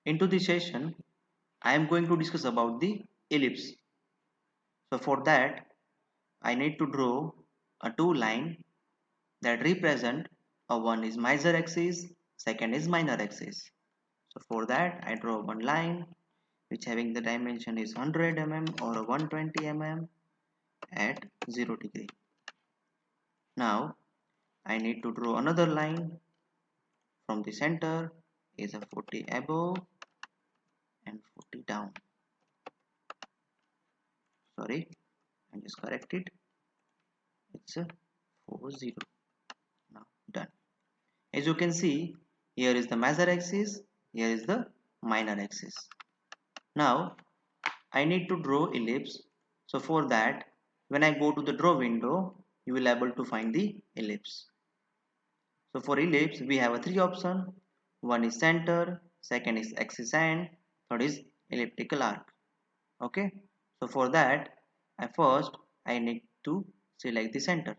Into this session, I am going to discuss about the ellipse. So for that, I need to draw a two line that represent one is major axis, second is minor axis. So for that, I draw one line which having the dimension is 100 mm or 120 mm at 0 degree. Now I need to draw another line from the center is a 40 above and 40 down. Sorry, I just corrected. It's a 40. Now done. As you can see, here is the major axis, here is the minor axis. Now I need to draw ellipse. So for that, when I go to the draw window, you will able to find the ellipse. So for ellipse, we have a three option. One is center, second is axis, and third is elliptical arc. Okay. So for that, I need to select the center.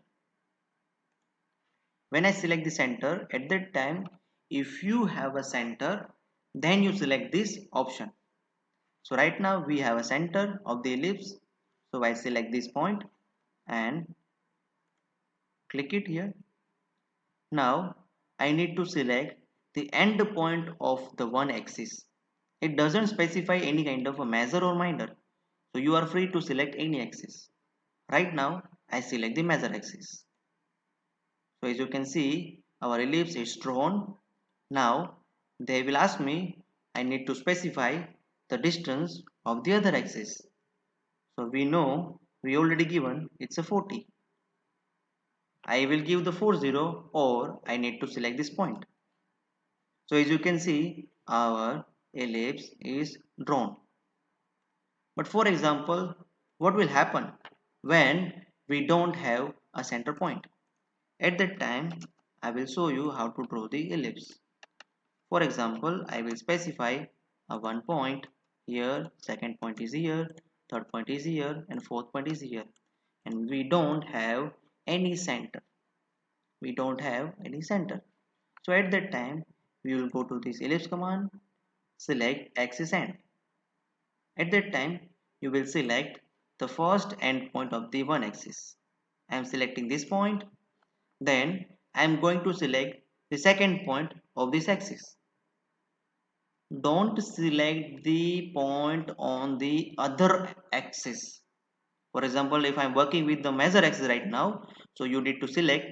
When I select the center, at that time, if you have a center, then you select this option. So right now we have a center of the ellipse. So I select this point and click it here. Now I need to select the end point of the one axis. It doesn't specify any kind of a major or minor. So you are free to select any axis. Right now I select the major axis. So as you can see, our ellipse is drawn. Now they will ask me, I need to specify the distance of the other axis. So we know we already given it's a 40. I will give the 40 or I need to select this point. So as you can see, our ellipse is drawn. But for example, what will happen when we don't have a center point? At that time, I will show you how to draw the ellipse. For example, I will specify a one point here, second point is here, third point is here, and fourth point is here. And we don't have any center. We don't have any center. So at that time, we will go to this ellipse command, select axis end. At that time, you will select the first end point of the one axis. I am selecting this point. Then I am going to select the second point of this axis. Don't select the point on the other axis. For example, if I'm working with the major axis right now, so you need to select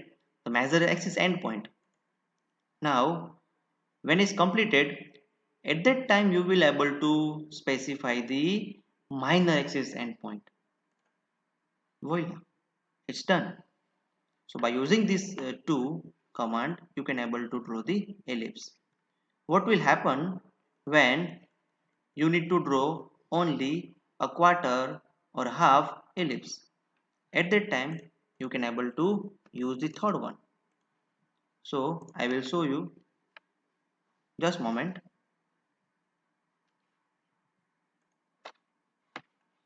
the major axis endpoint. Now when it's completed, at that time you will able to specify the minor axis endpoint. Voila, it's done. So by using this two command, you can able to draw the ellipse. What will happen when you need to draw only a quarter or half ellipse? At that time, you can able to use the third one. So I will show you. Just moment.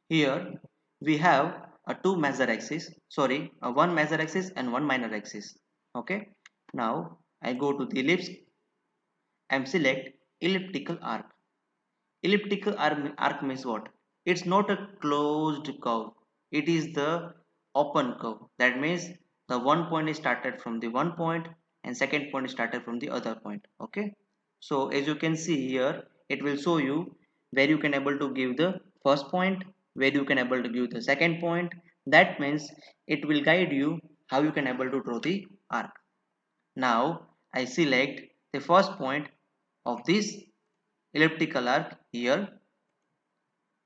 Here we have a two major axis, sorry, a one major axis and one minor axis. Okay. Now I go to the ellipse and select elliptical arc. Elliptical arc means what? It's not a closed curve. It is the open curve. That means the one point is started from the one point and second point is started from the other point. Okay. So as you can see here, it will show you where you can able to give the first point, where you can able to give the second point. That means it will guide you how you can able to draw the arc. Now I select the first point of this elliptical arc here.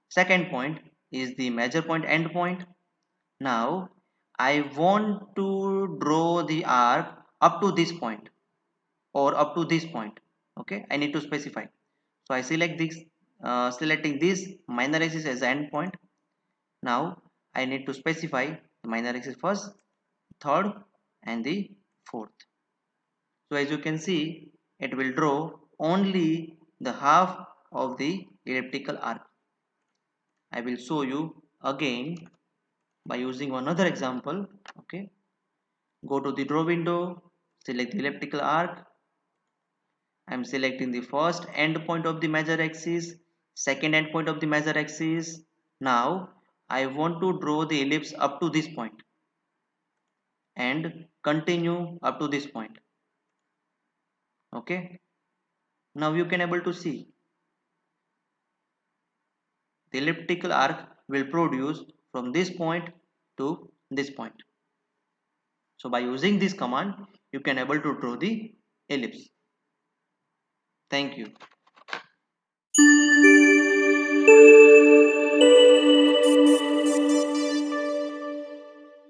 Second point is the major point end point. Now I want to draw the arc up to this point or up to this point. Okay, I need to specify. So I select this, selecting this minor axis as the end point. Now I need to specify the minor axis first, third, and the fourth. So as you can see, it will draw only the half of the elliptical arc. I will show you again by using another example. Okay, go to the draw window, select the elliptical arc, I'm selecting the first end point of the major axis, second end point of the major axis. Now I want to draw the ellipse up to this point and continue up to this point. Okay. Now you can able to see the elliptical arc will produce from this point to this point. So by using this command, you can able to draw the ellipse. Thank you.